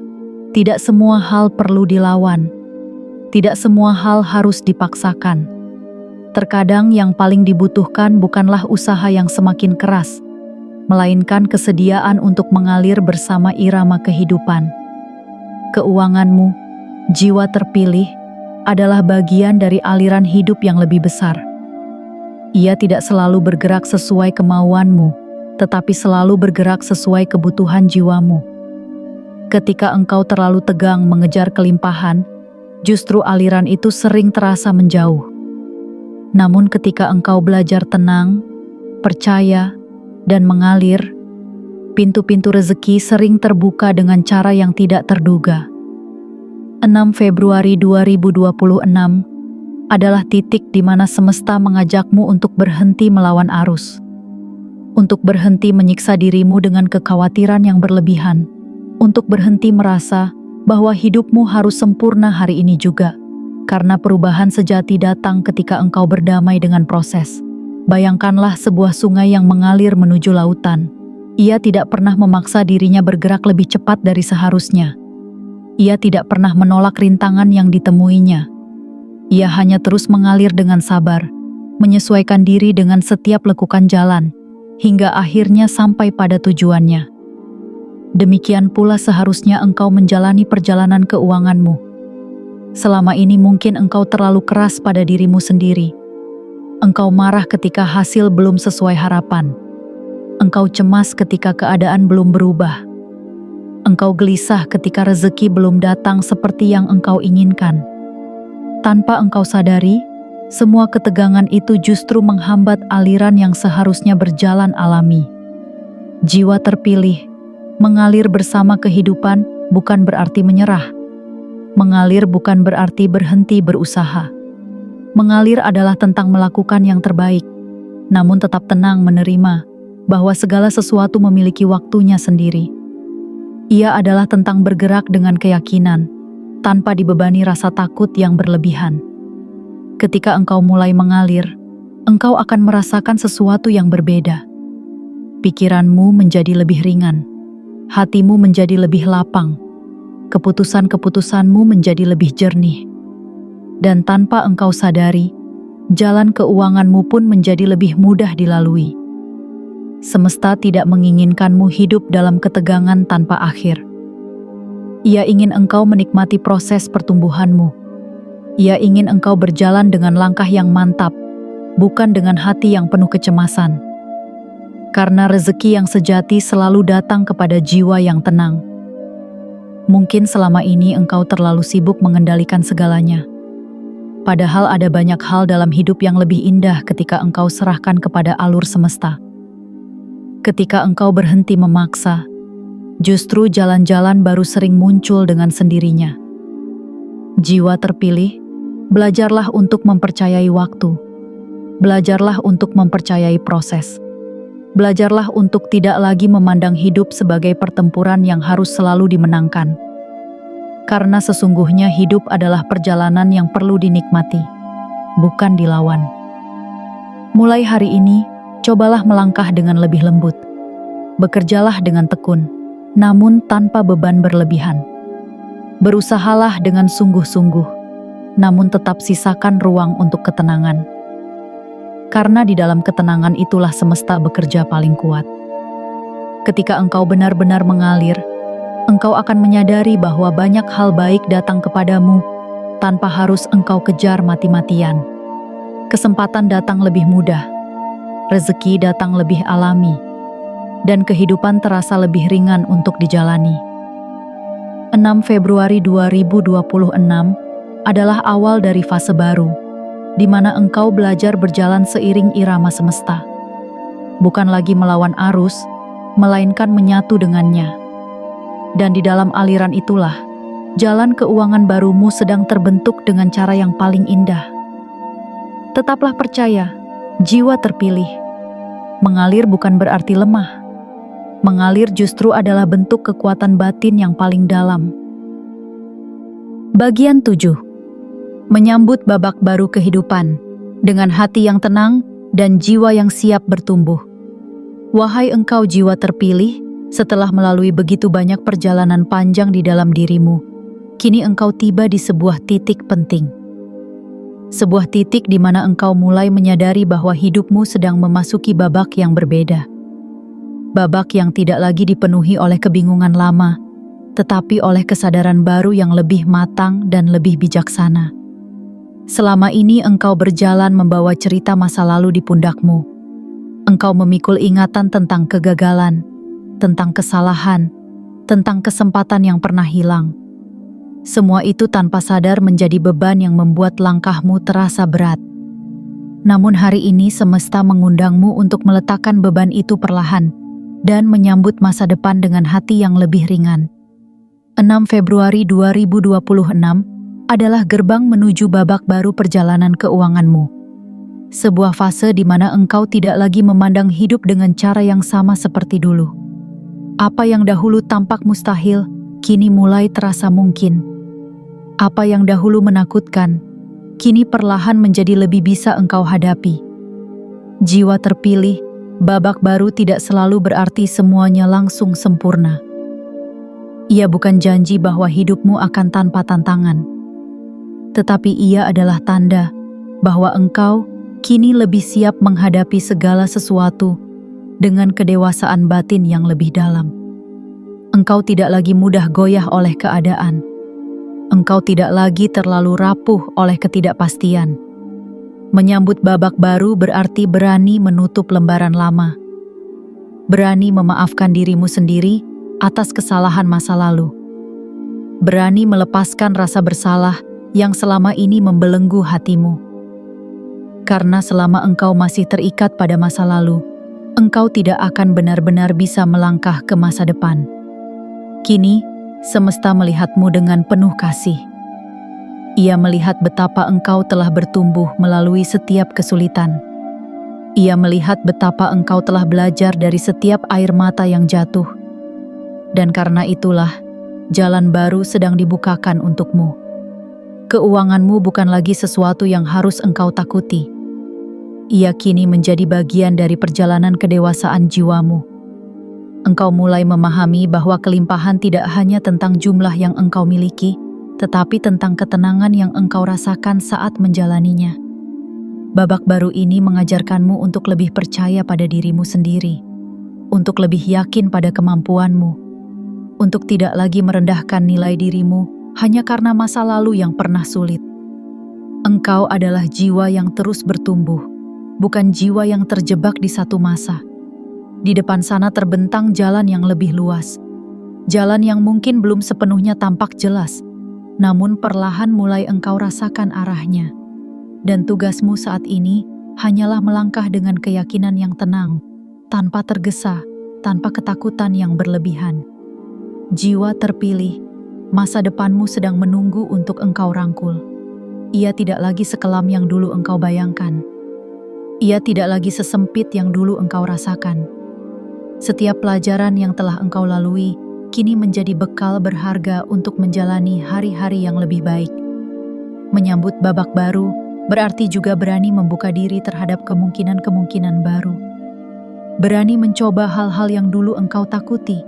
tidak semua hal perlu dilawan. Tidak semua hal harus dipaksakan. Terkadang yang paling dibutuhkan bukanlah usaha yang semakin keras, melainkan kesediaan untuk mengalir bersama irama kehidupan. Keuanganmu, jiwa terpilih, adalah bagian dari aliran hidup yang lebih besar. Ia tidak selalu bergerak sesuai kemauanmu, tetapi selalu bergerak sesuai kebutuhan jiwamu. Ketika engkau terlalu tegang mengejar kelimpahan, justru aliran itu sering terasa menjauh. Namun ketika engkau belajar tenang, percaya, dan mengalir, pintu-pintu rezeki sering terbuka dengan cara yang tidak terduga. 6 Februari 2026 adalah titik di mana semesta mengajakmu untuk berhenti melawan arus. Untuk berhenti menyiksa dirimu dengan kekhawatiran yang berlebihan. Untuk berhenti merasa bahwa hidupmu harus sempurna hari ini juga. Karena perubahan sejati datang ketika engkau berdamai dengan proses. Bayangkanlah sebuah sungai yang mengalir menuju lautan. Ia tidak pernah memaksa dirinya bergerak lebih cepat dari seharusnya. Ia tidak pernah menolak rintangan yang ditemuinya. Ia hanya terus mengalir dengan sabar, menyesuaikan diri dengan setiap lekukan jalan, hingga akhirnya sampai pada tujuannya. Demikian pula seharusnya engkau menjalani perjalanan keuanganmu. Selama ini mungkin engkau terlalu keras pada dirimu sendiri. Engkau marah ketika hasil belum sesuai harapan. Engkau cemas ketika keadaan belum berubah. Engkau gelisah ketika rezeki belum datang seperti yang engkau inginkan. Tanpa engkau sadari, semua ketegangan itu justru menghambat aliran yang seharusnya berjalan alami. Jiwa terpilih, mengalir bersama kehidupan bukan berarti menyerah. Mengalir bukan berarti berhenti berusaha. Mengalir adalah tentang melakukan yang terbaik, namun tetap tenang menerima bahwa segala sesuatu memiliki waktunya sendiri. Ia adalah tentang bergerak dengan keyakinan, tanpa dibebani rasa takut yang berlebihan. Ketika engkau mulai mengalir, engkau akan merasakan sesuatu yang berbeda. Pikiranmu menjadi lebih ringan, hatimu menjadi lebih lapang, keputusan-keputusanmu menjadi lebih jernih. Dan tanpa engkau sadari, jalan keuanganmu pun menjadi lebih mudah dilalui. Semesta tidak menginginkanmu hidup dalam ketegangan tanpa akhir. Ia ingin engkau menikmati proses pertumbuhanmu. Ia ingin engkau berjalan dengan langkah yang mantap, bukan dengan hati yang penuh kecemasan. Karena rezeki yang sejati selalu datang kepada jiwa yang tenang. Mungkin selama ini engkau terlalu sibuk mengendalikan segalanya. Padahal ada banyak hal dalam hidup yang lebih indah ketika engkau serahkan kepada alur semesta. Ketika engkau berhenti memaksa, justru jalan-jalan baru sering muncul dengan sendirinya. Jiwa terpilih, belajarlah untuk mempercayai waktu. Belajarlah untuk mempercayai proses. Belajarlah untuk tidak lagi memandang hidup sebagai pertempuran yang harus selalu dimenangkan. Karena sesungguhnya hidup adalah perjalanan yang perlu dinikmati, bukan dilawan. Mulai hari ini, cobalah melangkah dengan lebih lembut. Bekerjalah dengan tekun, namun tanpa beban berlebihan. Berusahalah dengan sungguh-sungguh, namun tetap sisakan ruang untuk ketenangan. Karena di dalam ketenangan itulah semesta bekerja paling kuat. Ketika engkau benar-benar mengalir, engkau akan menyadari bahwa banyak hal baik datang kepadamu tanpa harus engkau kejar mati-matian. Kesempatan datang lebih mudah, rezeki datang lebih alami, dan kehidupan terasa lebih ringan untuk dijalani. 6 Februari 2026 adalah awal dari fase baru, di mana engkau belajar berjalan seiring irama semesta. Bukan lagi melawan arus, melainkan menyatu dengannya. Dan di dalam aliran itulah, jalan keuangan barumu sedang terbentuk dengan cara yang paling indah. Tetaplah percaya, jiwa terpilih. Mengalir bukan berarti lemah. Mengalir justru adalah bentuk kekuatan batin yang paling dalam. Bagian 7. Menyambut babak baru kehidupan, dengan hati yang tenang dan jiwa yang siap bertumbuh. Wahai engkau jiwa terpilih, setelah melalui begitu banyak perjalanan panjang di dalam dirimu, kini engkau tiba di sebuah titik penting. Sebuah titik di mana engkau mulai menyadari bahwa hidupmu sedang memasuki babak yang berbeda. Babak yang tidak lagi dipenuhi oleh kebingungan lama, tetapi oleh kesadaran baru yang lebih matang dan lebih bijaksana. Selama ini engkau berjalan membawa cerita masa lalu di pundakmu. Engkau memikul ingatan tentang kegagalan, tentang kesalahan, tentang kesempatan yang pernah hilang. Semua itu tanpa sadar menjadi beban yang membuat langkahmu terasa berat. Namun hari ini semesta mengundangmu untuk meletakkan beban itu perlahan dan menyambut masa depan dengan hati yang lebih ringan. 6 Februari 2026 adalah gerbang menuju babak baru perjalanan keuanganmu. Sebuah fase di mana engkau tidak lagi memandang hidup dengan cara yang sama seperti dulu. Apa yang dahulu tampak mustahil, kini mulai terasa mungkin. Apa yang dahulu menakutkan, kini perlahan menjadi lebih bisa engkau hadapi. Jiwa terpilih, babak baru tidak selalu berarti semuanya langsung sempurna. Ia bukan janji bahwa hidupmu akan tanpa tantangan, tetapi ia adalah tanda bahwa engkau kini lebih siap menghadapi segala sesuatu dengan kedewasaan batin yang lebih dalam. Engkau tidak lagi mudah goyah oleh keadaan. Engkau tidak lagi terlalu rapuh oleh ketidakpastian. Menyambut babak baru berarti berani menutup lembaran lama. Berani memaafkan dirimu sendiri atas kesalahan masa lalu. Berani melepaskan rasa bersalah yang selama ini membelenggu hatimu. Karena selama engkau masih terikat pada masa lalu, engkau tidak akan benar-benar bisa melangkah ke masa depan. Kini, semesta melihatmu dengan penuh kasih. Ia melihat betapa engkau telah bertumbuh melalui setiap kesulitan. Ia melihat betapa engkau telah belajar dari setiap air mata yang jatuh. Dan karena itulah, jalan baru sedang dibukakan untukmu. Keuanganmu bukan lagi sesuatu yang harus engkau takuti. Ia kini menjadi bagian dari perjalanan kedewasaan jiwamu. Engkau mulai memahami bahwa kelimpahan tidak hanya tentang jumlah yang engkau miliki, tetapi tentang ketenangan yang engkau rasakan saat menjalaninya. Babak baru ini mengajarkanmu untuk lebih percaya pada dirimu sendiri, untuk lebih yakin pada kemampuanmu, untuk tidak lagi merendahkan nilai dirimu hanya karena masa lalu yang pernah sulit. Engkau adalah jiwa yang terus bertumbuh, bukan jiwa yang terjebak di satu masa. Di depan sana terbentang jalan yang lebih luas. Jalan yang mungkin belum sepenuhnya tampak jelas, namun perlahan mulai engkau rasakan arahnya. Dan tugasmu saat ini hanyalah melangkah dengan keyakinan yang tenang, tanpa tergesa, tanpa ketakutan yang berlebihan. Jiwa terpilih, masa depanmu sedang menunggu untuk engkau rangkul. Ia tidak lagi sekelam yang dulu engkau bayangkan. Ia tidak lagi sesempit yang dulu engkau rasakan. Setiap pelajaran yang telah engkau lalui kini menjadi bekal berharga untuk menjalani hari-hari yang lebih baik. Menyambut babak baru berarti juga berani membuka diri terhadap kemungkinan-kemungkinan baru. Berani mencoba hal-hal yang dulu engkau takuti.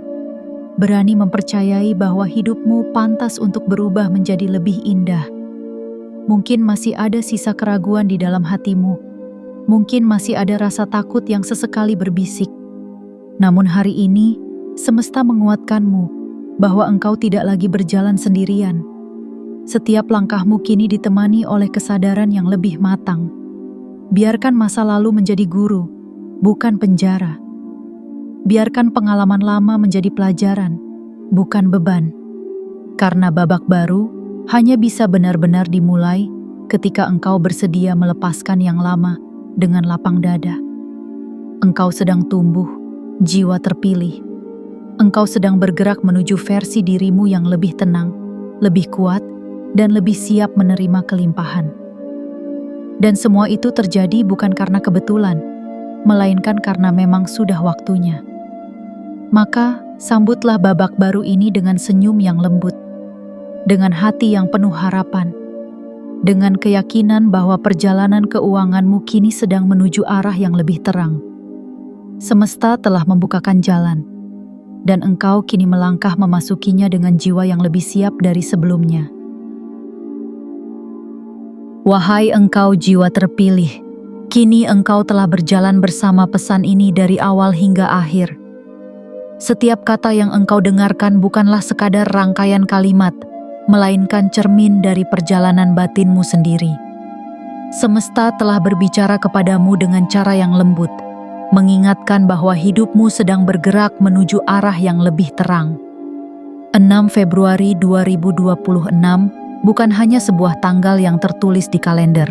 Berani mempercayai bahwa hidupmu pantas untuk berubah menjadi lebih indah. Mungkin masih ada sisa keraguan di dalam hatimu. Mungkin masih ada rasa takut yang sesekali berbisik. Namun hari ini, semesta menguatkanmu bahwa engkau tidak lagi berjalan sendirian. Setiap langkahmu kini ditemani oleh kesadaran yang lebih matang. Biarkan masa lalu menjadi guru, bukan penjara. Biarkan pengalaman lama menjadi pelajaran, bukan beban. Karena babak baru hanya bisa benar-benar dimulai ketika engkau bersedia melepaskan yang lama dengan lapang dada. Engkau sedang tumbuh, jiwa terpilih. Engkau sedang bergerak menuju versi dirimu yang lebih tenang, lebih kuat, dan lebih siap menerima kelimpahan. Dan semua itu terjadi bukan karena kebetulan, melainkan karena memang sudah waktunya. Maka, sambutlah babak baru ini dengan senyum yang lembut, dengan hati yang penuh harapan, dengan keyakinan bahwa perjalanan keuanganmu kini sedang menuju arah yang lebih terang. Semesta telah membukakan jalan, dan engkau kini melangkah memasukinya dengan jiwa yang lebih siap dari sebelumnya. Wahai engkau jiwa terpilih, kini engkau telah berjalan bersama pesan ini dari awal hingga akhir. Setiap kata yang engkau dengarkan bukanlah sekadar rangkaian kalimat, melainkan cermin dari perjalanan batinmu sendiri. Semesta telah berbicara kepadamu dengan cara yang lembut, mengingatkan bahwa hidupmu sedang bergerak menuju arah yang lebih terang. 6 Februari 2026 bukan hanya sebuah tanggal yang tertulis di kalender.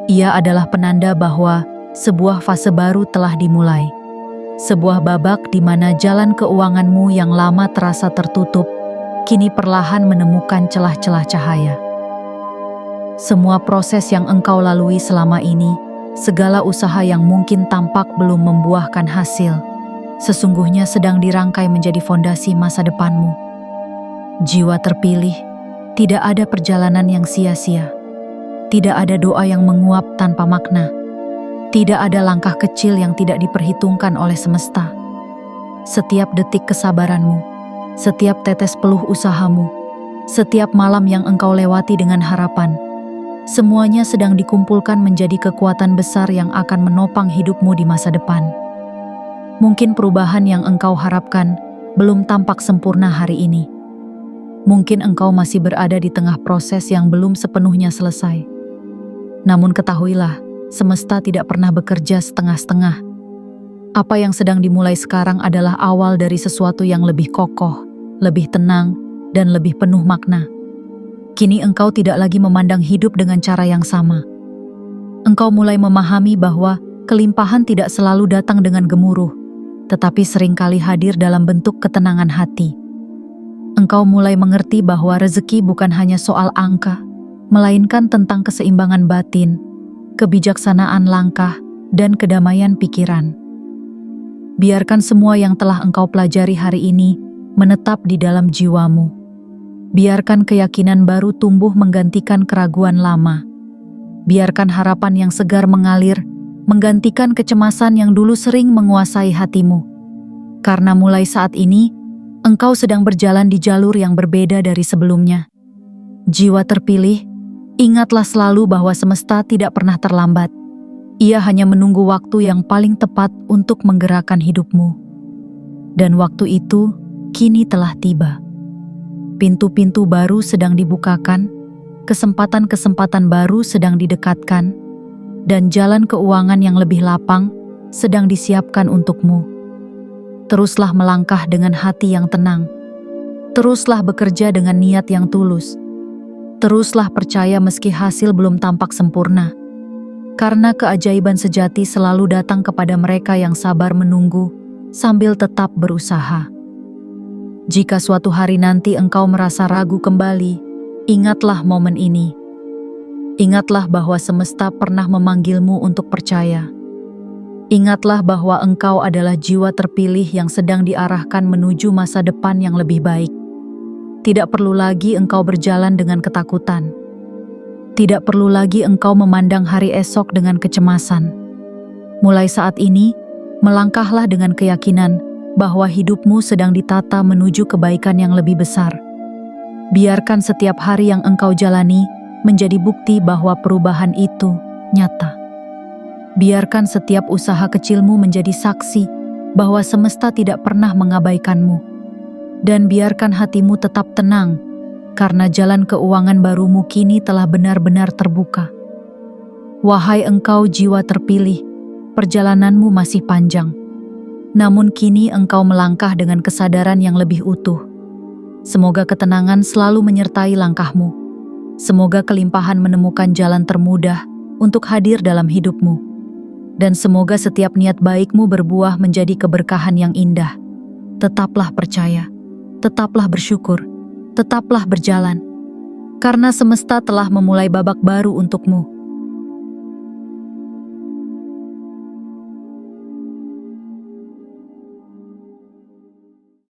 Ia adalah penanda bahwa sebuah fase baru telah dimulai. Sebuah babak di mana jalan keuanganmu yang lama terasa tertutup, kini perlahan menemukan celah-celah cahaya. Semua proses yang engkau lalui selama ini, segala usaha yang mungkin tampak belum membuahkan hasil, sesungguhnya sedang dirangkai menjadi fondasi masa depanmu. Jiwa terpilih, tidak ada perjalanan yang sia-sia. Tidak ada doa yang menguap tanpa makna. Tidak ada langkah kecil yang tidak diperhitungkan oleh semesta. Setiap detik kesabaranmu, setiap tetes peluh usahamu, setiap malam yang engkau lewati dengan harapan, semuanya sedang dikumpulkan menjadi kekuatan besar yang akan menopang hidupmu di masa depan. Mungkin perubahan yang engkau harapkan belum tampak sempurna hari ini. Mungkin engkau masih berada di tengah proses yang belum sepenuhnya selesai. Namun ketahuilah, semesta tidak pernah bekerja setengah-setengah. Apa yang sedang dimulai sekarang adalah awal dari sesuatu yang lebih kokoh, lebih tenang, dan lebih penuh makna. Kini engkau tidak lagi memandang hidup dengan cara yang sama. Engkau mulai memahami bahwa kelimpahan tidak selalu datang dengan gemuruh, tetapi seringkali hadir dalam bentuk ketenangan hati. Engkau mulai mengerti bahwa rezeki bukan hanya soal angka, melainkan tentang keseimbangan batin, kebijaksanaan langkah, dan kedamaian pikiran. Biarkan semua yang telah engkau pelajari hari ini menetap di dalam jiwamu. Biarkan keyakinan baru tumbuh menggantikan keraguan lama. Biarkan harapan yang segar mengalir, menggantikan kecemasan yang dulu sering menguasai hatimu. Karena mulai saat ini, engkau sedang berjalan di jalur yang berbeda dari sebelumnya. Jiwa terpilih, ingatlah selalu bahwa semesta tidak pernah terlambat. Ia hanya menunggu waktu yang paling tepat untuk menggerakkan hidupmu. Dan waktu itu kini telah tiba. Pintu-pintu baru sedang dibukakan, kesempatan-kesempatan baru sedang didekatkan, dan jalan keuangan yang lebih lapang sedang disiapkan untukmu. Teruslah melangkah dengan hati yang tenang. Teruslah bekerja dengan niat yang tulus. Teruslah percaya meski hasil belum tampak sempurna. Karena keajaiban sejati selalu datang kepada mereka yang sabar menunggu sambil tetap berusaha. Jika suatu hari nanti engkau merasa ragu kembali, ingatlah momen ini. Ingatlah bahwa semesta pernah memanggilmu untuk percaya. Ingatlah bahwa engkau adalah jiwa terpilih yang sedang diarahkan menuju masa depan yang lebih baik. Tidak perlu lagi engkau berjalan dengan ketakutan. Tidak perlu lagi engkau memandang hari esok dengan kecemasan. Mulai saat ini, melangkahlah dengan keyakinan bahwa hidupmu sedang ditata menuju kebaikan yang lebih besar. Biarkan setiap hari yang engkau jalani menjadi bukti bahwa perubahan itu nyata. Biarkan setiap usaha kecilmu menjadi saksi bahwa semesta tidak pernah mengabaikanmu. Dan biarkan hatimu tetap tenang, karena jalan keuangan barumu kini telah benar-benar terbuka. Wahai engkau jiwa terpilih, perjalananmu masih panjang. Namun kini engkau melangkah dengan kesadaran yang lebih utuh. Semoga ketenangan selalu menyertai langkahmu. Semoga kelimpahan menemukan jalan termudah untuk hadir dalam hidupmu. Dan semoga setiap niat baikmu berbuah menjadi keberkahan yang indah. Tetaplah percaya, tetaplah bersyukur, tetaplah berjalan. Karena semesta telah memulai babak baru untukmu.